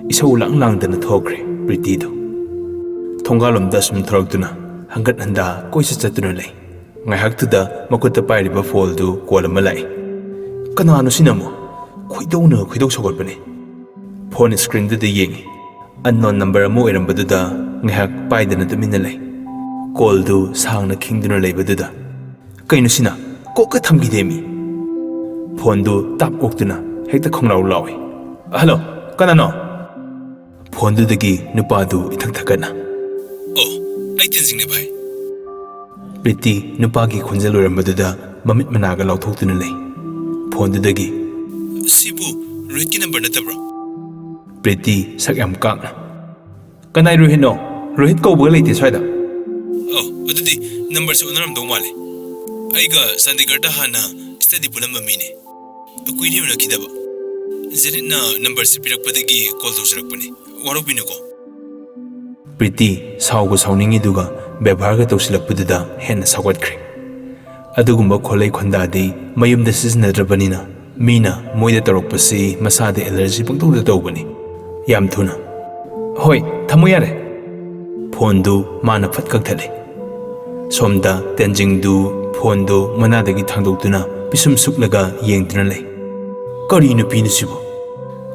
isau lang dana thokre Priti do. Thongalomda sum thorokduna hangat handa koisa chatuna lei. Ngaihak tuda makutta pairiba phol du kolama lai. Kanano sinamo khoidou sogolpani. Phone screen da yengi. Unknown number amo irambadуда ngaihak paidana tumina lai. Call du sangna khingduna leibadуда. Kaino sina koka thambidemi. Phone du tap oktuna hekta khonglau lawi. Hello, kanano? Phone du dagi nupa du ithak thakana. Oh, ai tensing ne bhai. Priti nupa gi khunjal irambadуда mamit managa lauthokduna lei. Phone du dagi Sibu Rohit ki number natabro. Priti sak yam kakna. Kanai Rohit no? Rohit kauba leite swaida. Oh, adudi number se onaram do male. Aiga Chandigarh da hana study pulam mine. Kuiri na kidaba. Zenit na number se pirakpadagi call tawsirakpani. Warobinu ko. Priti saugo sauningi duga bebharga tawsilakpududa henna sawatkhre. Adugumba kholai khondadi mayumda sisnadrabanina mina moida tarokpasi masade allergy pangtawda tawbani. Yam thuna. Hoi, thamu yare. Phone du mana phat kakthale. Somda tenjing du phone du manadagi thangdoktuna pisum suklaga yengduna lei. Kari nupi nisibu.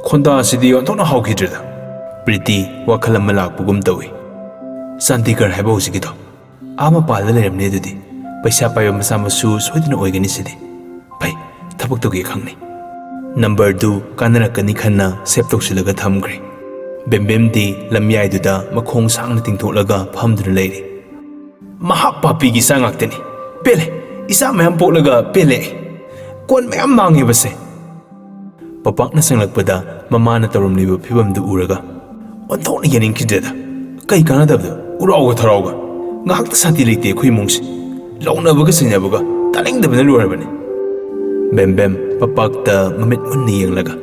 Khonda asidi onthokna hawkhidrida. Priti wakhalam malakpugum tawi. Chandigarh haiba hujigito. Ama pala leramne adudi. Paisa paiba masa masu soidina oigani sidi. Pai, thabak togi khangni. Number du kanarakani khanna save tawsilaga thamgre. Bembem di lamyai duda makhong sangna tingthoklaga phamduna leiri. Mahak papi gi sangaktani. Pele, isa mayam poklaga pele. Kon mayam mangi base. Papakna sanglakpada mamana tarumliba phibamdu uraga. Onthokna yaningkidada. Kai kanadabdu urauga tharauga. Ngahakta santi leite khoi mungsi. Launabaga sinabaga talingdabana lorabani. Bembem papakta mamit munni yenglaga.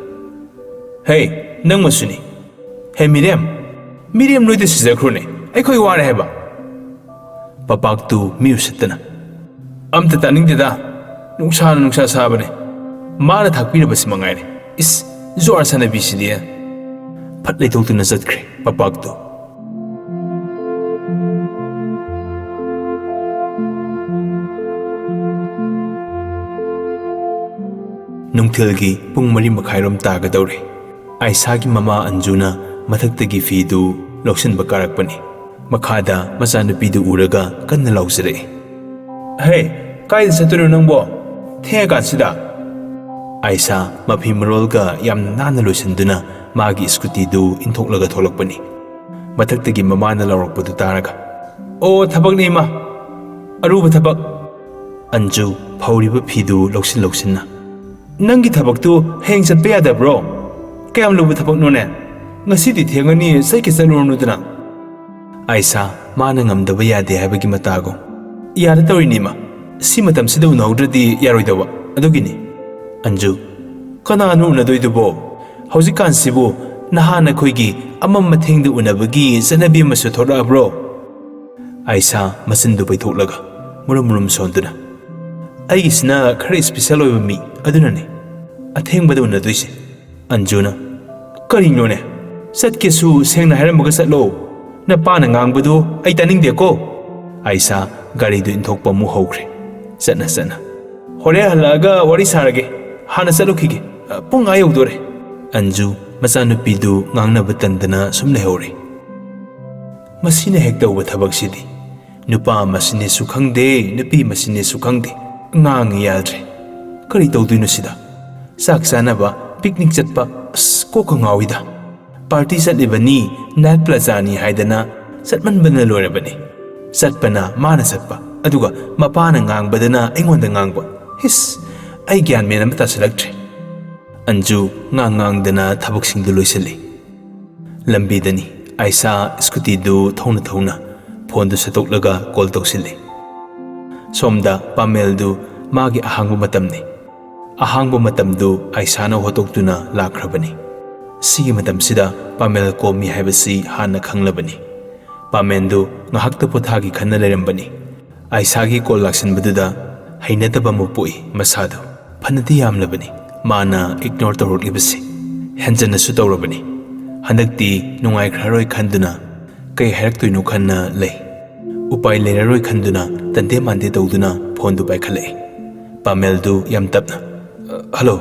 Hey, nang masuni. Hey Miriam. Miriam noida sizakrone. Ai khoi ware heba. Papak tu miusatana. Amta taningdeda. Nungsa sabane. Mana thakpirabasi mangaire. Is zor sana bisidia. Patlay tawtuna zatkre papak tu. Nungthilgi pung mari makhairom tagadawre. Aisagi mama Anjuna mathaktagi fidu loksin bakarakpani. Makhada machanupidu uraga kanna lausire. Hey, kaida satunu nangbo? Thega sida. Aisa mafi marolga yam nana loisanduna magi scooty du inthoklaga tholakpani. Mathaktagi mama na lawrakpadu taraga. Oh, thabak ni ma. Aruba thabak. Anju phawriba fidu loksinna. Nangi thabak tu heng chatpa yadabro. Kayam luba thabak no ne. Ngasidi thengani saiki salurunudana. Aisa mana ngamdaba yade haibagi matago. Yada tawrini ma. Si matamsida unawdradi yaroidawa. Adugini. Anju kananu unadoidubo. Haujikan sibu nahana khoigi amam mathengda unabagi zanabi masu thorabro. Aisa masindu paithoklaga murum sonduna. Aigisna khare special oiba mi adunani athengbada unadoise. Anjuna karino ne satkesu sengna hairamaga satlo napana ngangbadu ai taningdeko. Aisa gari du inthokpa mu hokre sana hore halaga wari sarage hana salukhige pung ayodore. Anju machanupidu ngangnaba tandana sum lehore. Masina hektawa thabak sidi nupa masine sukhangde nupi masine sukhangde ngang yadre. Kari tawduino sida sak sanaba picnic chatpa koka ngawida. Party satlibani night plazani haidana satmanbana lorabani. Satpana mana satpa aduga mapana ngangbadana aingonda ngangba. His ai gyan mena mata salaktre. Anju ngangdana thabaksingdu loisali. Lambidani Aisa scooty du thona phone du satoklaga call tawsili. Somda Pamel du magi ahangba matamni. Ahangba matamdu Aisa na hotoktuna lakrabani. Sigi matamsida Pamel ko mi haibasi hana khanglabani. Pamendu ngahakta pothagi khanna lerambani. Aisa gi call laksin baduda hainataba mupui masadu phanati yamlabani. Mana ignore tawrolibasi henjana su tawrabani. हंदक्ति नुंगाइख्ररोय खंदुना कई हैरक्तोइनो खन्ना ले उपाय लेररोय खंदुना तंदे मांदे तौदुना phone दु पाइखले Pammel दु याम तपना hello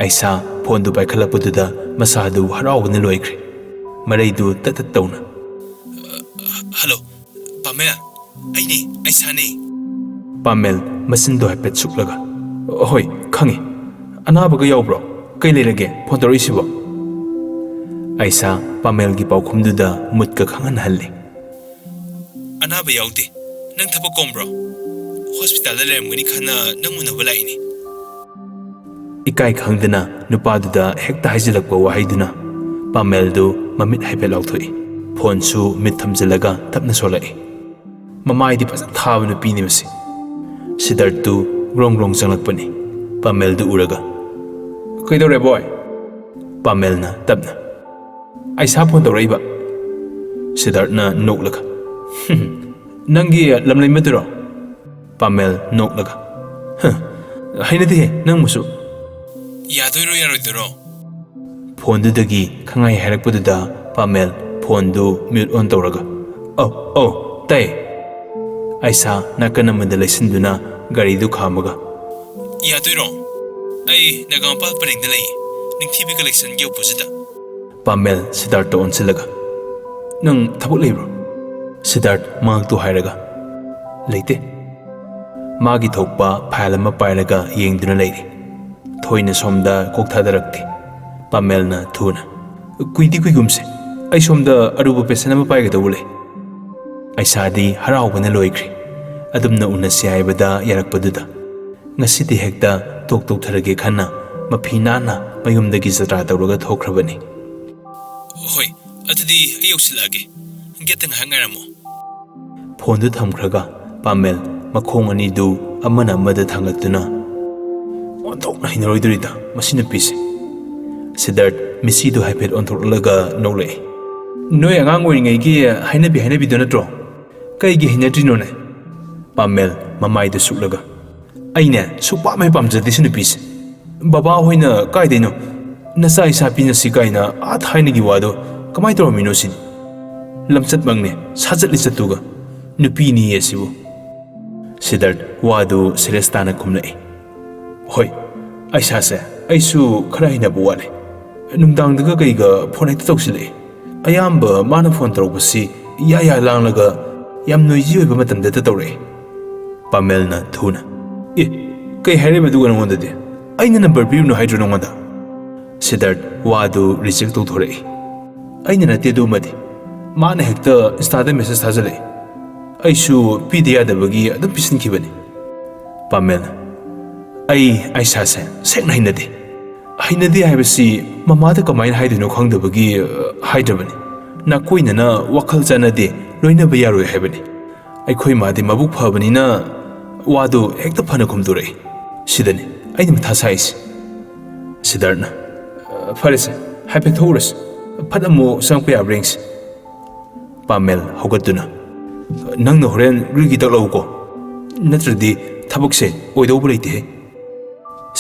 ऐसा phone दु पाइखलपदुदा मसादु हरावने लोइख्रे मरैदु तत तौना hello Pammel अइने ऐसाने Pammel मसिंदो हैपेट सुक्लगा होय खंगे अनाबगा यावब्रो कई लेरगे फोन तौरइसिबो ऐसा पामेल की पाउखुमदुदा मुतका खंगन हल्ले अनाबा यावदे नंग थबक कोमब्रो हॉस्पिटल दा लेरमगनी खना नंग उनबा लाइनी इकाई खंगदना नुपादुदा हेक्ता हाइजिलकबा वाहैदुना पामेलदु ममित हाइपे लाउथोई फोनसु मित थमजलगा तपना सोलाए ममाइदि फजन थाब नुपीनि मसे सिद्धार्थु ग्रोंग ग्रोंग चंगलकपनि पामेलदु उरगा कइदौरे बॉय पामेलना तपना ऐसा फोन तौरइबा सिद्धार्थना नोकलगा नंगी लमलै मदुरो पामेल नोकलगा हाइनदे नंग मुसु यादोइरो यारोइदरो फोनदुदगी खंगाई हैरकपदुदा पामेल फोनदु म्यूट ऑन तौरगा ओ ताई ऐसा नाकन अमदा लैसिंदुना गाड़ीदु खामगा यादोइरो आई नगामपाल परिंगदा लई निंगथीबी कलेक्शन गे ओपोजिटा पामेल सिद्धार्थ ओनसिलगा नंग थबक लेब्रो सिद्धार्थ मांगतु हायरगा लेते मागी थोकपा फाइल अमा पायरगा येंगदुना लेरि थोइना सोमदा कोकथादरक्ति पामेलना थुना कुइदि कुइगुमसे ऐ सोमदा अरुबु पेसेन अमा पायगदौले ऐसादी हरावबना लोइख्रि अदुमना उनसि हायबदा यारकपदुदा ngasidi hekta tok tok tharage khana mafina na mayumdagi jatra tawraga thokrabani hoi adudi ayoksilage getang hangaramo phone du thamkhraga pamel makhong ani du amana amada thangatuna onthok na hinaroidurida masina pise Siddharth misi du haipet onthorlaga nole noi angang oringai gi hainabi do natro kai gi hinadrino ne pamel mamai du suklaga aine supa mai pamjadi sinu pise baba hoina kaideno nasa isa pina sikaina a thaina gi wado kamai tormino sin lamchat mangne sajat lisatuga nupi ni yesibu Siddharth wado serestana kumlai hoi aisa se aisu kharaina buwale nungdang daga kaiga phone ta toksile ayamba mana phone tawbasi ya langlaga yam noisy oiba matamda ta tawre pamelna thuna kay haire badu gan wonda de aina number pibno hydro nonga Siddharth wadu reject to thore aina na te do madi mana hekta insta message thajale aisu pda da bagi adum pisin kibani pamel ai sa se sekna hinade haibasi mama da kamai haidino khangda bagi haidabani na koina na wakhal janade loina ba yaroi haibani ai khoi ma de mabuk phabani na wadu hekta phana khumdure sidani aini matha sais Siddharth farese haipe thorus phadamu sangpe abrings pamel hogatuna nangno horen rigi taklauko natradi thabakse oidobу leite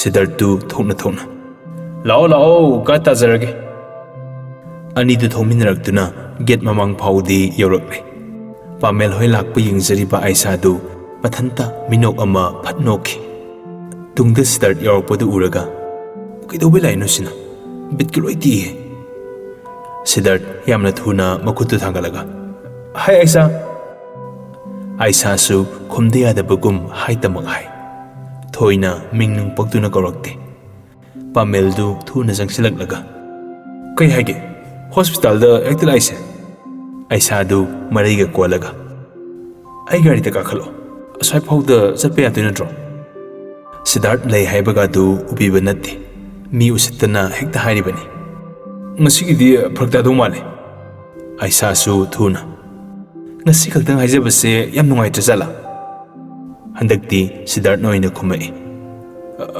Siddharth tu thona lao ka tajarage ani du thominraktuna get mamang phaudi yorakle pamel hoi lakpa yingjari ba aisa du mathanta minok ama phatnokhi tungda Siddharth yorakpadu uraga kaidobe laino sina bitkiloiti Siddharth yamna thuna makutu thangalaga hai aisa su khumdeya da bugum hai tamak hai thoina mingnung paktuna korakte pamel du thuna jangsilak kai haige hospital da ekta aise aisa du mariga kolaga ai gari ta kakhalo asai phau da chapya atuna tro Siddharth lei haibaga du ubiba natte mi usitna hekta hairibani ngasigi di phrakta do male aisa su thuna ngasi khaltang haijabase yam nungai chajala handakti Siddharth noina khumai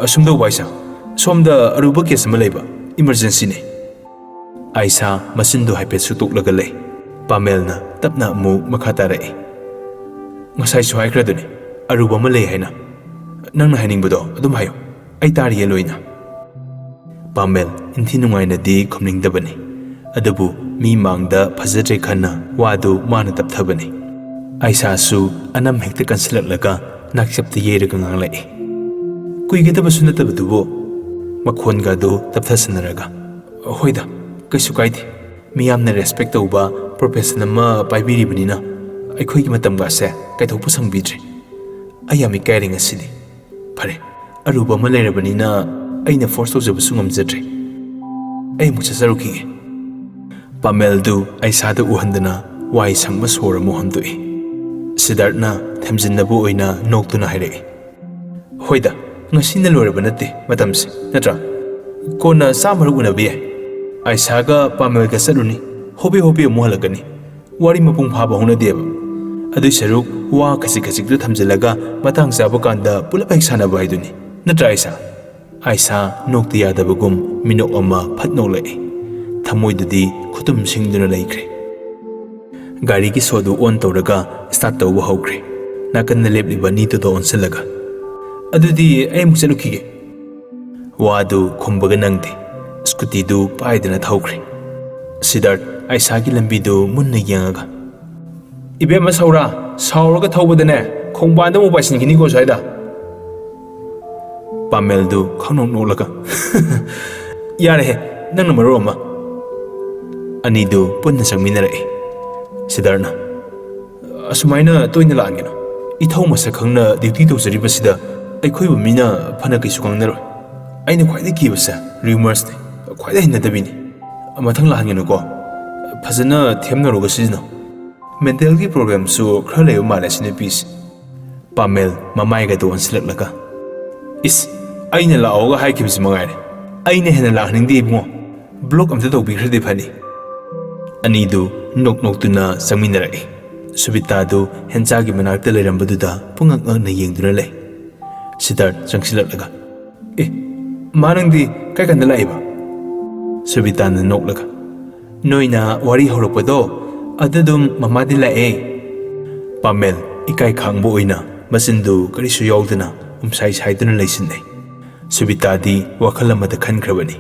asumdo waisa somda aruba case ma leiba emergency ne aisa masindo haipe sutuk laga lei pamelna tapna mu makhata rai ngasai swai kraduni aruba ma lei haina nangna haning bodo adum hayo ai tari loina pamel inthi nungai na di khumning dabani ꯑꯗꯨꯕꯨ ꯃꯤ ꯃꯥꯡꯗ ꯐꯖꯗ꯭ꯔꯦ ꯈꯟꯅ ꯋꯥꯗꯨ ꯃꯥꯅ ꯇꯞꯊꯕꯅꯤ꯫ ꯑꯥꯏꯁꯥꯁꯨ ꯑꯅꯝ ꯍꯦꯛꯇ ꯀꯟꯁꯤꯜꯂꯛꯂꯒ ꯅꯥꯛꯆꯞꯇ ꯌꯩꯔꯒ ꯉꯥꯡꯂꯛꯏ꯫ ꯀꯨꯏꯒꯗꯕꯁꯨ ꯅꯠꯇꯕꯗꯨꯕꯨ ꯃꯈꯣꯟꯒꯗꯨ ꯇꯞꯊꯁꯟꯅꯔꯒ ꯍꯣꯏꯗ ꯀꯩꯁꯨ ꯀꯥꯏꯗꯦ ꯃꯤꯌꯥꯝꯅ respect ꯇꯧꯕ ꯄ꯭ꯔꯣꯐꯦꯁꯟ ꯑꯃ ꯄꯥꯏꯕꯤꯔꯤꯕꯅꯤꯅ ꯑꯩꯈꯣꯏꯒꯤ ꯃꯇꯝꯒꯁꯦ ꯀꯩꯊꯣꯛꯄ ꯁꯪꯕꯤꯗ꯭ꯔꯦ꯫ ꯑꯩ ꯌꯥꯝ ꯏꯀꯥꯏꯔꯦ ꯉꯁꯤꯗꯤ꯫ ꯐꯔꯦ ꯑꯔꯨꯕ ꯑꯃ ꯂꯩꯔꯕꯅꯤꯅ ꯑꯩꯅ ꯐꯣꯔꯁ ꯇꯧꯖꯕꯁꯨ ꯉꯝꯖꯗ꯭ꯔꯦ꯫ ꯑꯩ ꯑꯃꯨꯛ ꯆꯠꯆꯔꯨꯈꯤꯒꯦ꯫ ꯄꯥꯃꯦꯜꯗꯨ ꯑꯥꯏꯁꯥꯗ ꯎꯍꯟꯗꯅ ꯋꯥꯏ ꯁꯪꯕ ꯁꯣꯔ ꯑꯃꯨꯛ ꯍꯣꯟꯗꯣꯛꯏ꯫ ꯁꯤꯗꯥꯔꯊꯅ ꯊꯦꯝꯖꯤꯟꯅꯕ ꯑꯣꯏꯅ ꯅꯣꯛꯇꯨꯅ ꯍꯥꯏꯔꯛꯏ꯫ ꯍꯣꯏꯗ ꯉꯁꯤꯅ ꯂꯣꯏꯔꯕ ꯅꯠꯇꯦ ꯃꯇꯝꯁꯦ ꯅꯠꯇ꯭ꯔꯥ? ꯀꯣꯟꯅ 100 ꯎꯅꯕ ꯌꯥꯏ꯫ ꯑꯥꯏꯁꯥꯒ ꯄꯥꯃꯦꯜꯒ ꯆꯠꯂꯨꯅꯤ ꯍꯣꯕꯦ ꯍꯣꯕꯦ ꯑꯃꯨꯛ ꯍꯜꯂꯛꯀꯅꯤ꯫ ꯋꯥꯔꯤ ꯃꯄꯨꯡ ꯐꯥꯕ ꯍꯧꯅꯗꯦꯕ꯫ ꯑꯗꯨꯏ ꯁꯔꯨꯛ ꯋꯥ ꯈꯖꯤꯛ ꯈꯖꯤꯛꯇꯨ ꯊꯝꯖꯤꯜꯂꯒ ꯃꯇꯥꯡ ꯆꯥꯕ ꯀꯥꯟꯗ ꯄꯨꯂꯞ ꯍꯦꯛ ꯁꯥꯟꯅꯕ ꯍꯥꯏꯗꯨꯅꯤ ꯅꯠꯇ꯭ꯔꯥ ꯑꯥꯏꯁꯥ? ꯑꯥꯏꯁꯥ ꯅꯣꯛꯇ ꯌꯥꯗꯕꯒꯨꯝ ꯃꯤꯅꯣꯛ ꯑꯃ ꯐꯠ ꯅꯣꯛꯂꯛꯏ꯫ ꯊꯃꯣꯏꯗꯨꯗꯤ ꯈꯨꯇꯨꯝ ꯁꯤꯡꯗꯨꯅ ꯂꯩꯈ꯭ꯔꯦ꯫ ꯒꯥꯔꯤꯒꯤ ꯁꯣꯗꯨ ꯑꯣꯟ ꯇꯧꯔꯒ ꯁ꯭ꯇꯥꯔꯠ ꯇꯧꯕ ꯍꯧꯈ꯭ꯔꯦ꯫ ꯅꯥꯀꯟꯗ ꯂꯦꯞꯂꯤꯕ ꯑꯅꯤꯗꯨꯗ ꯑꯣꯟꯁꯤꯜꯂꯒ ꯑꯗꯨꯗꯤ ꯑꯩ ꯑꯃꯨꯛ ꯆꯠꯂꯨꯈꯤꯒꯦ꯫ ꯋꯥꯗꯨ ꯈꯨꯝꯕꯒ ꯅꯪꯗꯦ꯫ ꯁ꯭ꯀꯨꯇꯤꯗꯨ ꯄꯥꯏꯗꯅ ꯊꯧꯈ꯭ꯔꯦ꯫ ꯁꯤꯗꯥꯔꯊ ꯑꯥꯏꯁꯥꯒꯤ ꯂꯝꯕꯤꯗꯨ ꯃꯨꯟꯅ ꯌꯦꯡꯉꯒ ꯏꯕꯦꯝꯃ ꯁꯧꯔꯥ ꯁꯥꯎꯔꯒ ꯊꯧꯕꯗꯅꯦ ꯈꯣꯡꯕꯥꯟꯗ ꯑꯃꯨꯛ ꯄꯥꯏꯁꯤꯟꯈꯤꯅꯤꯀꯣ ꯁ꯭ꯋꯥꯏꯗ꯫ ꯄꯥꯃꯦꯜꯗꯨ ꯈꯪꯅꯣꯛ ꯅꯣꯛꯂꯒ ꯌꯥꯔꯦꯍꯦ ꯅꯪꯅ ꯃꯔꯣꯜ ꯑꯃ꯫ ꯑꯅꯤꯗꯨ ꯄꯨꯟꯅ ꯆꯪꯃꯤꯟꯅꯔꯛꯏ꯫ ꯁꯤꯗꯥꯔꯊꯅ ꯑꯁꯨꯃꯥꯏꯅ ꯇꯣꯏꯅ ꯂꯥꯛꯍꯟꯒꯅꯨ꯫ ꯏꯊꯧ ꯃꯁꯛ ꯈꯪꯅ ꯗ꯭ꯌꯨꯇꯤ ꯇꯧꯖꯔꯤꯕꯁꯤꯗ ꯑꯩꯈꯣꯏꯕꯨ ꯃꯤꯅ ꯐꯅ ꯀꯩꯁꯨ ꯈꯪꯅꯔꯣꯏ꯫ ꯑꯩꯅ ꯈ꯭ꯋꯥꯏꯗꯒꯤ ꯀꯤꯕꯁꯦ ꯔꯤꯃꯔꯁꯅꯤ ꯈ꯭ꯋꯥꯏꯗꯒꯤ ꯍꯩꯅꯗꯕꯤꯅꯤ꯫ ꯃꯊꯪ ꯂꯥꯛꯍꯟꯒꯅꯨꯀꯣ ꯐꯖꯅ ꯊꯦꯝꯅꯔꯒ ꯁꯤꯖꯤꯟꯅꯧ꯫ ꯃꯦꯟꯇꯦꯜꯒꯤ ꯄ꯭ꯔꯣꯕ꯭ꯂꯦꯝꯁꯨ ꯈꯔ ꯂꯩꯕ ꯃꯥꯜꯂꯦ ꯁꯤ ꯅꯨꯄꯤꯁꯤ꯫ ꯄꯥꯃꯦꯜ ꯃꯃꯥꯏꯒꯗꯨ ꯑꯣꯟꯁꯤꯜꯂꯛꯂꯒ ꯏꯁ ꯑꯩꯅ ꯂꯥꯛꯑꯣꯒ ꯍꯥꯏꯈꯤꯕꯁꯤ ꯃꯉꯥꯏꯔꯦ ꯑꯩꯅ ꯍꯦꯟꯅ ꯂꯥꯛꯍꯟꯅꯤꯡꯗꯦ ꯏꯕꯨꯡꯉꯣ꯫ ꯕ꯭ꯂꯣꯛ ꯑꯝꯇ ꯇꯧꯕꯤꯈ꯭ꯔꯗꯤ ꯐꯅꯤ꯫ ꯑꯅꯤꯗꯨ ꯅꯣꯛ ꯅꯣꯛꯇꯨꯅ ꯆꯪꯃꯤꯟꯅꯔꯛꯏ꯫ ꯁꯨꯕꯤꯇꯥꯗꯨ ꯍꯦꯟꯆꯥꯒꯤ ꯃꯅꯥꯛꯇ ꯂꯩꯔꯝꯕꯗꯨꯗ ꯄꯨꯡꯉꯛ ꯉꯛꯅ ꯌꯦꯡꯗꯨꯅ ꯂꯩ꯫ ꯁꯤꯗꯥꯔꯊ ꯆꯪꯁꯤꯜꯂꯛꯂꯒ ꯑꯦ ꯃꯥ ꯅꯪꯗꯤ ꯀꯥꯏ ꯀꯥꯟꯗ ꯂꯥꯛꯏꯕ? ꯁꯨꯕꯤꯇꯥꯅ ꯅꯣꯛꯂꯒ ꯅꯣꯏꯅ ꯋꯥꯔꯤ ꯍꯧꯔꯛꯄꯗꯣ ꯑꯗꯨꯗꯨꯝ ꯃꯃꯥꯗꯤ ꯂꯥꯛꯑꯦ꯫ ꯄꯥꯃꯦꯜ ꯏꯀꯥꯏ ꯈꯥꯡꯕ ꯑꯣꯏꯅ ꯃꯆꯤꯟꯗꯨ ꯀꯔꯤꯁꯨ ꯌꯥꯎꯗꯅ ꯎꯝꯁꯥꯏ ꯁꯥꯏꯗꯨꯅ ꯂꯩꯁꯤꯟꯅꯩ꯫ ꯁꯨꯕꯤꯇꯥꯗꯤ ꯋꯥꯈꯜ ꯑꯃꯗ ꯈꯟꯈ꯭ꯔꯕꯅꯤ꯫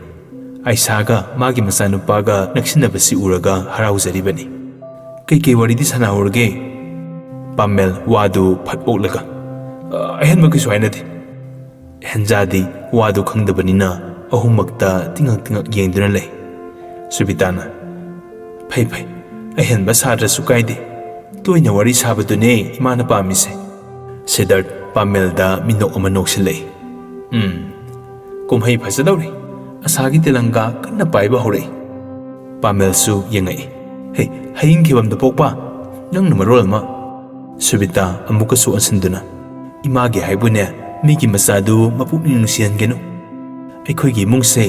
ꯑꯥꯏꯁꯥꯒ ꯃꯥꯒꯤ ꯃꯆꯥꯅꯨꯄꯥꯒ ꯅꯛꯁꯤꯟꯅꯕꯁꯤ ꯎꯔꯒ ꯍꯔꯥꯎꯖꯔꯤꯕꯅꯤ꯫ ꯀꯩꯀꯩ ꯋꯥꯔꯤꯗꯤ ꯁꯥꯟꯅꯍꯧꯔꯒꯦ? ꯄꯥꯃꯦꯜ ꯋꯥꯗꯨ ꯐꯠ ꯑꯣꯛꯂꯒ ꯑꯍꯦꯟꯕ ꯀꯩꯁꯨ ꯍꯥꯏꯅꯗꯦ꯫ ꯍꯦꯟꯖꯥꯗꯤ ꯋꯥꯗꯨ ꯈꯪꯗꯕꯅꯤꯅ ꯑꯍꯨꯝꯃꯛꯇ ꯇꯤꯡꯉꯛ ꯇꯤꯡꯉꯛ ꯌꯦꯡꯗꯨꯅ ꯂꯩ꯫ ꯁꯨꯕꯤꯇꯥꯅ ꯐꯩ ꯐꯩ ꯑꯍꯦꯟꯕ ꯁꯥꯗ꯭ꯔꯁꯨ ꯀꯥꯏꯗꯦ ꯇꯣꯏꯅ ꯋꯥꯔꯤ ꯁꯥꯕꯗꯨꯅꯦ ꯏꯃꯥꯅ ꯄꯥꯝꯃꯤꯁꯦ꯫ ꯁꯤꯗꯥꯔꯊ ꯄꯥꯃꯦꯜꯗ ꯃꯤꯅꯣꯛ ꯑꯃ ꯅꯣꯛꯁꯤꯜꯂꯛꯏ꯫ ꯀꯨꯝꯍꯩ ꯐꯖꯗꯧꯔꯤ꯫ ꯑꯁꯥꯒꯤ ꯇꯦꯂꯪꯒꯥ ꯀꯟꯅ ꯄꯥꯏꯕ ꯍꯧꯔꯛꯏ꯫ ꯄꯥꯃꯦꯜꯁꯨ ꯌꯦꯡꯉꯛꯏ꯫ ꯍꯦ ꯍꯌꯤꯡꯈꯤꯕꯝꯗ ꯄꯣꯛꯄ ꯅꯪꯅ ꯃꯔꯣꯜ ꯑꯃ꯫ ꯁꯨꯕꯤꯇꯥ ꯑꯃꯨꯛꯀꯁꯨ ꯑꯣꯟꯁꯤꯟꯗꯨꯅ ꯏꯃꯥꯒꯤ ꯍꯥꯏꯕꯨꯅꯦ ꯃꯤꯒꯤ ꯃꯆꯥꯗꯨ ꯃꯄꯨꯛꯅꯤꯡ ꯅꯨꯡꯁꯤꯍꯟꯒꯅꯨ꯫ ꯑꯩꯈꯣꯏꯒꯤ ꯏꯃꯨꯡꯁꯦ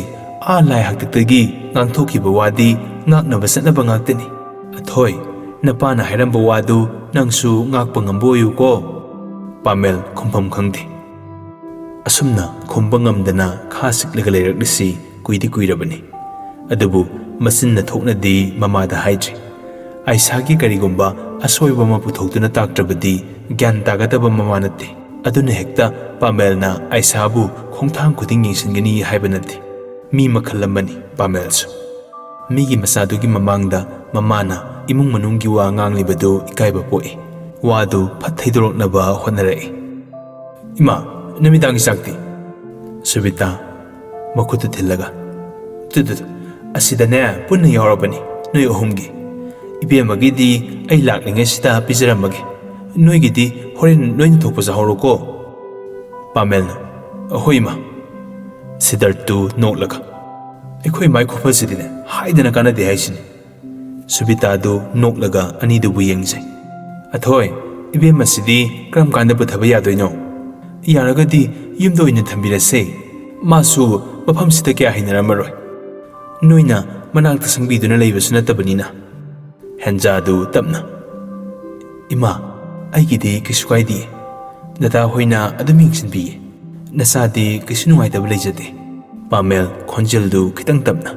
ꯂꯥꯏ ꯍꯥꯛꯇꯛꯇꯒꯤ ꯉꯥꯡꯊꯣꯛꯈꯤꯕ ꯋꯥꯗꯤ ꯉꯥꯛꯅꯕ ꯆꯠꯅꯕ ꯉꯥꯛꯇꯅꯤ꯫ ꯑꯊꯣꯏ ꯅꯄꯥꯅ ꯍꯥꯏꯔꯝꯕ ꯋꯥꯗꯨ ꯅꯪꯁꯨ ꯉꯥꯛꯄ ꯉꯝꯕ ꯑꯣꯏꯌꯨꯀꯣ꯫ ꯄꯥꯃꯦꯜ ꯈꯨꯝꯐꯝ ꯈꯪꯗꯦ꯫ ꯑꯁꯨꯝꯅ ꯈꯨꯝꯕ ꯉꯝꯗꯅ ꯈꯥ ꯆꯤꯛꯂꯒ ꯂꯩꯔꯛꯂꯤꯁꯤ ꯀꯨꯏꯗꯤ ꯀꯨꯏꯔꯕꯅꯤ꯫ ꯑꯗꯨꯕꯨ ꯃꯆꯤꯟꯅ ꯊꯣꯛꯅꯗꯤ ꯃꯃꯥꯗ ꯍꯥꯏꯗ꯭ꯔꯤ꯫ ꯑꯥꯏꯁꯥꯒꯤ ꯀꯔꯤꯒꯨꯝꯕ ꯑꯁꯣꯏꯕ ꯑꯃ ꯄꯨꯊꯣꯛꯇꯨꯅ ꯇꯥꯛꯇ꯭ꯔꯕꯗꯤ ꯒ꯭ꯌꯥꯟ ꯇꯥꯒꯗꯕ ꯃꯃꯥ ꯅꯠꯇꯦ꯫ ꯑꯗꯨꯅ ꯍꯦꯛꯇ ꯄꯥꯃꯦꯜꯅ ꯑꯥꯏꯁꯥꯕꯨ ꯈꯣꯡꯊꯥꯡ ꯈꯨꯗꯤꯡ ꯌꯦꯡꯁꯤꯟꯒꯅꯤ ꯍꯥꯏꯕ ꯅꯠꯇꯦ꯫ ꯃꯤ ꯃꯈꯜ ꯑꯃꯅꯤ ꯄꯥꯃꯦꯜꯁꯨ꯫ ꯃꯤꯒꯤ ꯃꯆꯥꯗꯨꯒꯤ ꯃꯃꯥꯡꯗ ꯃꯃꯥꯅ ꯏꯃꯨꯡ ꯃꯅꯨꯡꯒꯤ ꯋꯥ ꯉꯥꯡꯂꯤꯕꯗꯨ ꯏꯀꯥꯏꯕ ꯄꯣꯛꯏ꯫ ꯋꯥꯗꯨ ꯐꯠ ꯊꯩꯗꯣꯔꯛꯅꯕ ꯍꯣꯠꯅꯔꯛꯏ꯫ ꯏꯃꯥ ꯅꯨꯃꯤꯗꯥꯡꯒꯤ ꯆꯥꯛꯇꯤ? ꯁꯨꯕꯤꯇꯥ ꯃꯈꯨꯠꯇꯨ ꯊꯤꯜꯂꯒ ꯑꯁꯤꯗꯅꯦ ꯄꯨꯟꯅ ꯌꯥꯎꯔꯕꯅꯤ ꯅꯣꯏ ꯑꯍꯨꯝꯒꯤ꯫ ꯏꯕꯦꯝꯃꯒꯤꯗꯤ ꯑꯩ ꯂꯥꯛꯂꯤꯉꯩꯁꯤꯗ ꯄꯤꯖꯔꯝꯃꯒꯦ ꯅꯣꯏꯒꯤꯗꯤ ꯍꯣꯔꯦꯟ ꯅꯣꯏꯅ ꯊꯣꯛꯄ ꯆꯥꯍꯧꯔꯣꯀꯣ꯫ ꯄꯥꯃꯦꯜꯅ ꯍꯣꯏ ꯏꯃꯥ꯫ ꯁꯤꯗꯥꯔꯊꯇꯨ ꯅꯣꯛꯂꯒ ꯑꯩꯈꯣꯏ ꯃꯥꯏ ꯈꯨꯐꯁꯤꯗꯤꯅꯦ ꯍꯥꯏꯗꯅ ꯀꯥꯟꯅꯗꯦ ꯍꯥꯏꯁꯤꯅꯤ꯫ ꯁꯨꯕꯤꯇꯥꯗꯨ ꯅꯣꯛꯂꯒ ꯑꯅꯤꯗꯨꯕꯨ ꯌꯦꯡꯖꯩ꯫ ꯑꯊꯣꯏ ꯏꯕꯦꯝꯃꯁꯤꯗꯤ ꯀꯔꯝ ꯀꯥꯟꯗ ꯄꯨꯊꯕ ꯌꯥꯗꯣꯏꯅꯣ? ꯌꯥꯔꯒꯗꯤ ꯌꯨꯝꯗ ꯑꯣꯏꯅ ꯊꯝꯕꯤꯔꯁꯦ ꯃꯥꯁꯨ ꯃꯐꯝꯁꯤꯗ ꯀꯌꯥ ꯍꯩꯅꯔꯝꯃꯔꯣꯏ ꯅꯣꯏꯅ ꯃꯅꯥꯛꯇ ꯁꯪꯕꯤꯗꯨꯅ ꯂꯩꯕꯁꯨ ꯅꯠꯇꯕꯅꯤꯅ꯫ ꯍꯦꯟꯖꯥꯗꯨ ꯇꯞꯅ ꯏꯃꯥ ꯑꯩꯒꯤꯗꯤ ꯀꯩꯁꯨ ꯀꯥꯏꯗꯤꯌꯦ ꯗꯗꯥ ꯍꯣꯏꯅ ꯑꯗꯨꯝ ꯌꯦꯡꯁꯤꯟꯕꯤꯌꯦ ꯅꯆꯥꯗꯤ ꯀꯩꯁꯨ ꯅꯨꯡꯉꯥꯏꯇꯕ ꯂꯩꯖꯗꯦ꯫ ꯄꯥꯃꯦꯜ ꯈꯣꯟꯖꯦꯜꯗꯨ ꯈꯤꯇꯪ ꯇꯞꯅ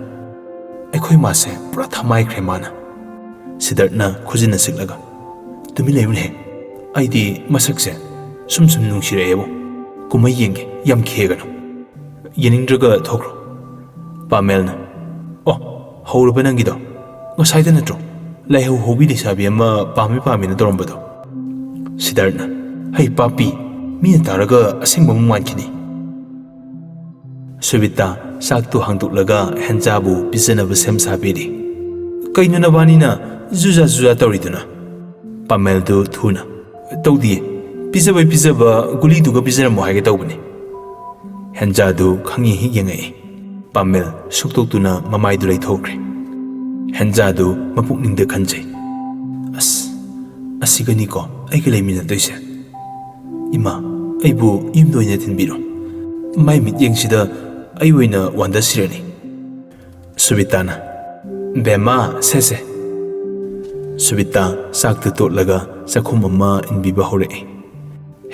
ꯑꯩꯈꯣꯏ ꯃꯥꯁꯦ ꯄꯨꯔꯥ ꯊꯃꯥꯏꯈ꯭ꯔꯦ ꯃꯥꯅ꯫ ꯁꯤꯗꯥꯔꯊꯅ ꯈꯨꯖꯤꯟꯅ ꯁꯤꯛꯂꯒ ꯇꯨꯃꯤꯟ ꯂꯩꯌꯨꯅꯦꯍꯦ ꯑꯩꯗꯤ ꯃꯁꯛꯁꯦ ꯁꯨꯝ ꯅꯨꯡꯁꯤꯔꯛꯑꯦꯕꯣ ꯀꯨꯝꯍꯩ ꯌꯦꯡꯒꯦ ꯌꯥꯝ ꯈꯦꯒꯅꯨ ꯌꯦꯡꯅꯤꯡꯗ꯭ꯔꯒ ꯊꯣꯛꯈ꯭ꯔꯣ꯫ ꯄꯥꯃꯦꯜꯅ ꯑꯣ ꯍꯧꯔꯕ ꯅꯪꯒꯤꯗꯣ ngasai da natro lai ho hobi de sabi ama pami pami na dorom bado Siddharthna hey papi mi taraga asing bam man kini Subita sak tu hang laga Henja bu bizana bu sem sabidi kainu na bani na juja tawriduna Pamel du thuna tawdi pizaba guli du ga bizana mo haige tawbani Henja du khangi hi yengai Pamel suktok tuna mamai du lai thokre Henja du mapuk ning de khanjai asigani ko ai ke leimina toise ima aibu imdo ina tinbiro mai mit yengsida ai oina wanda sirani Subitana bema sese Subita sakta totlaga sakhum amma inbiba hore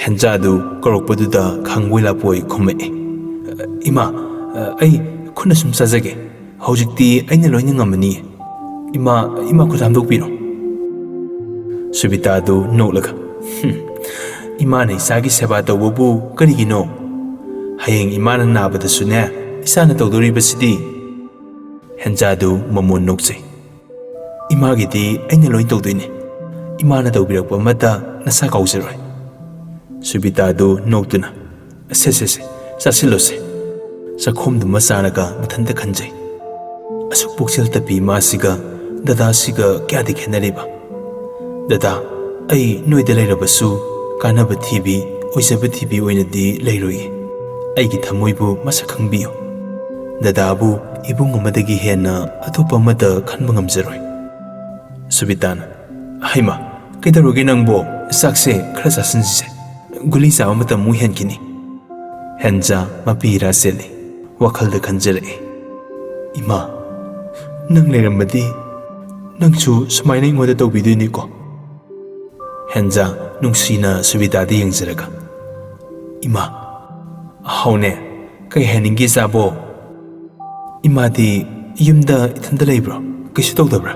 Henja du korokpaduda khangwela poi khome ima ai khuna sum sajage hojikti aina loina ngamani ima khutam dokpiro Subita du nolaga ima nei sagi seba tawbu karigino hayeng imana nabada sune isana tawdori basidi Henja du mamon nokse ima gidi aina loin tawdoine imana tawbirakpa mata nasa kausiroi Subita du noktuna se sasilose sakhom du masanaga mathanda khanjai asuk puksil tapi masiga dada siga kya dikhenariba dada ai noida leirabasu kanaba thibi oisaba thibi oinadi leiroi aigi thamoibu masakhangbiyo dadabu ibung amadagi hena atopa amada khanba ngamjaroi Subitana haima kaidaroge nangbo sakse khara sasinse guli sawa mata mu henkini Henja mapira sele wakhalda khanjare ima nang leramadi nangchu sumaina ingoda tawbiduni ko Henja nungsina Subita de yengzaraga ima haune kai heningi sabo ima di yumda ithanda leibro kaisu tawdabra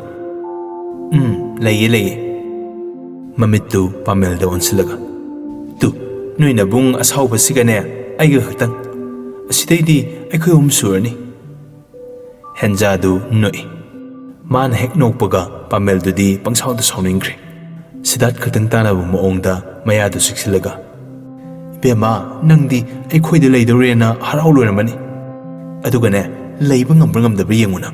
laye mamitu Pamel da onsilaga tu noina bung asau basigane aiga khatang asidai aikhoi surani Henja du noi man hek nokpaga Pamel du di pangsau da sauningre Sidat khatang tana bu moongda maya du siksilaga bema nangdi aikhoi de leidorena harau loramani adugane leiba ngambra yenguna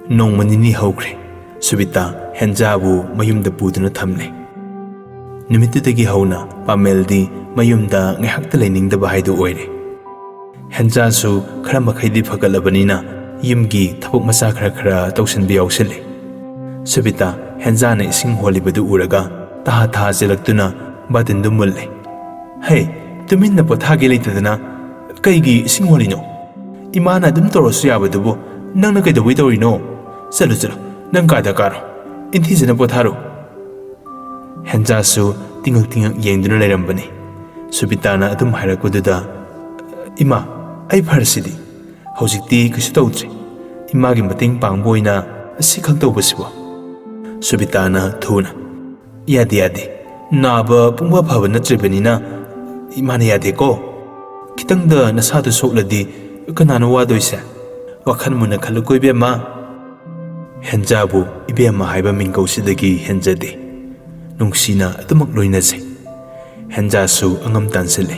Nongmanini hokre Subita Henja bu mayumda puduna thamne Nimitudagi hauna Pamel di mayumda ngahakta leiningdaba haidu oire Henja su khara makhaidi phagalabanina yumgi thapuk masa khara tawsanbi yausile Subita Henja na ising holibadu uraga taha jelaktuna batindu mulle hey tuminna pothage leitadana kaigi ising holino imana dum torosu yabadubu nangna kaidawai tawrino Chalo nang kada karo inthi jana potharo Henja su tingak yengduna leirambani Subitana adum hairakududa ima ai pharsidi hojikti kisu tawdri ima gi mating pangboina asi khangtawbasibo Subitana thuna yadi naba pungba phaba natribanina imana yade ko kitangda nasadu sokladi kanana wadoise wakhan muna khalukoi bema Henja bu ibema haiba mingkausidagi henjade nungsina atumak loinase Henja su angam tansile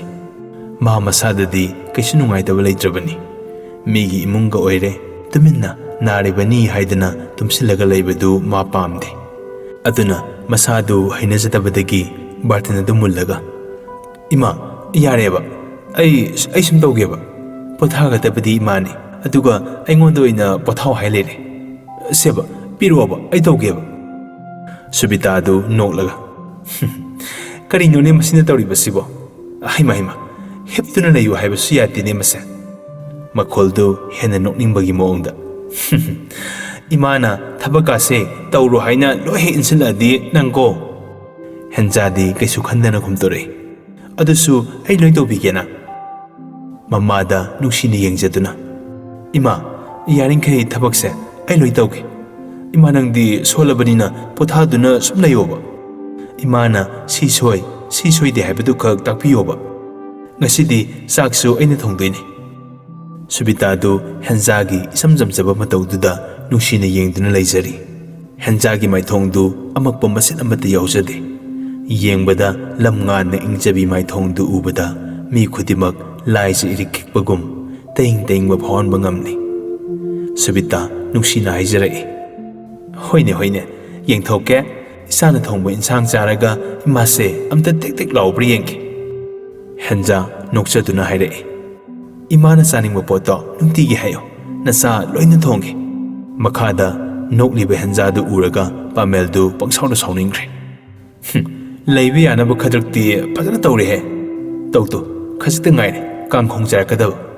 ma masadadi kaisu nungaitaba leitrabani migi imunga oire tuminna naribani haidana tumsilaga leibadu ma pamde aduna masadu hainajadabadagi bartinadu mullaga ima yareba ai sum tawgeba pothagadabadi imani aduga aingonda oina pothaw hailere seba piruaba ai tawgeba Subita du nolaga karino ne masina tawribasibo haima heptuna nayu haibasu yatine masa makoldu hena nokningbagi moongda imana thabakase tawro haina lohe insiladi nangko Henjadi kaisu khandana khumtore adusu ai loi tawbigena mamada nuksina yengjaduna ima yaringkai thabakse ai loi tawge ima nangdi solabanina pothaduna sumlayoba imana si soi de haibadu khak takpiyoba ngasidi saksu aina thongdoine ꯁꯨꯕꯤꯇꯥꯗꯨ ꯍꯦꯟꯖꯥꯒꯤ ꯏꯁꯝ ꯆꯝꯖꯕ ꯃꯇꯧꯗꯨꯗ ꯅꯨꯡꯁꯤꯅ ꯌꯦꯡꯗꯨꯅ ꯂꯩꯖꯔꯤ꯫ ꯍꯦꯟꯖꯥꯒꯤ ꯃꯥꯏꯊꯣꯡꯗꯨ ꯑꯃꯛꯄ ꯃꯁꯤꯠ ꯑꯃꯠꯇ ꯌꯥꯎꯖꯗꯦ꯫ ꯌꯦꯡꯕꯗ ꯂꯝ ꯉꯥꯟꯅ ꯏꯪꯖꯕꯤ ꯃꯥꯏꯊꯣꯡꯗꯨ ꯎꯕꯗ ꯃꯤ ꯈꯨꯗꯤꯡꯃꯛ ꯂꯥꯏꯖ ꯏꯔꯤꯛ ꯈꯤꯛꯄꯒꯨꯝ ꯇꯌꯤꯡ ꯇꯌꯤꯡꯕ ꯐꯥꯎꯍꯟꯕ ꯉꯝꯂꯤ꯫ ꯁꯨꯕꯤꯇꯥ ꯅꯨꯡꯁꯤꯅ ꯍꯥꯏꯖꯔꯛꯏ, "ꯍꯣꯏꯅꯦ ꯍꯣꯏꯅꯦ, ꯌꯦꯡꯊꯣꯛꯀꯦ꯫ ꯏꯁꯥꯅ ꯊꯣꯡꯕ ꯏꯟꯁꯥꯡ ꯆꯥꯔꯒ ꯏꯃꯥꯁꯦ ꯑꯝꯇ ꯇꯦꯛ ꯇꯦꯛ ꯂꯥꯎꯕ꯭ꯔꯥ ꯌꯦꯡꯒꯦ"꯫ ꯍꯦꯟꯖꯥ ꯅꯣꯛꯆꯗꯨꯅ ꯍꯥꯏꯔꯛꯏ, "ꯏꯃꯥꯅ ꯆꯥꯅꯤꯡꯕ ꯄꯣꯠꯇꯣ ꯅꯨꯡꯇꯤꯒꯤ ꯍꯥꯏꯌꯣ, ꯅꯆꯥ ꯂꯣꯏꯅ ꯊꯣꯡꯒꯦ"꯫ ꯃꯈꯥꯗ ꯅꯣꯛꯂꯤꯕ ꯍꯦꯟꯖꯥꯗꯨ ꯎꯔꯒ ꯄꯥꯃꯦꯜꯗꯨ ꯄꯪꯁꯥꯎꯗ ꯁꯥꯎꯅꯤꯡꯈ꯭ꯔꯦ꯫ "ꯂꯩꯕ ꯌꯥꯅꯕ ꯈꯗ꯭ꯔꯛꯇꯤ ꯐꯖꯅ ꯇꯧꯔꯦꯍꯦ꯫ ꯇꯧ ꯈꯖꯤꯛꯇ ꯉꯥꯏꯔꯦ ꯀꯥꯡꯈꯣꯡ ꯆꯥꯏꯔꯛꯀꯗꯕ"꯫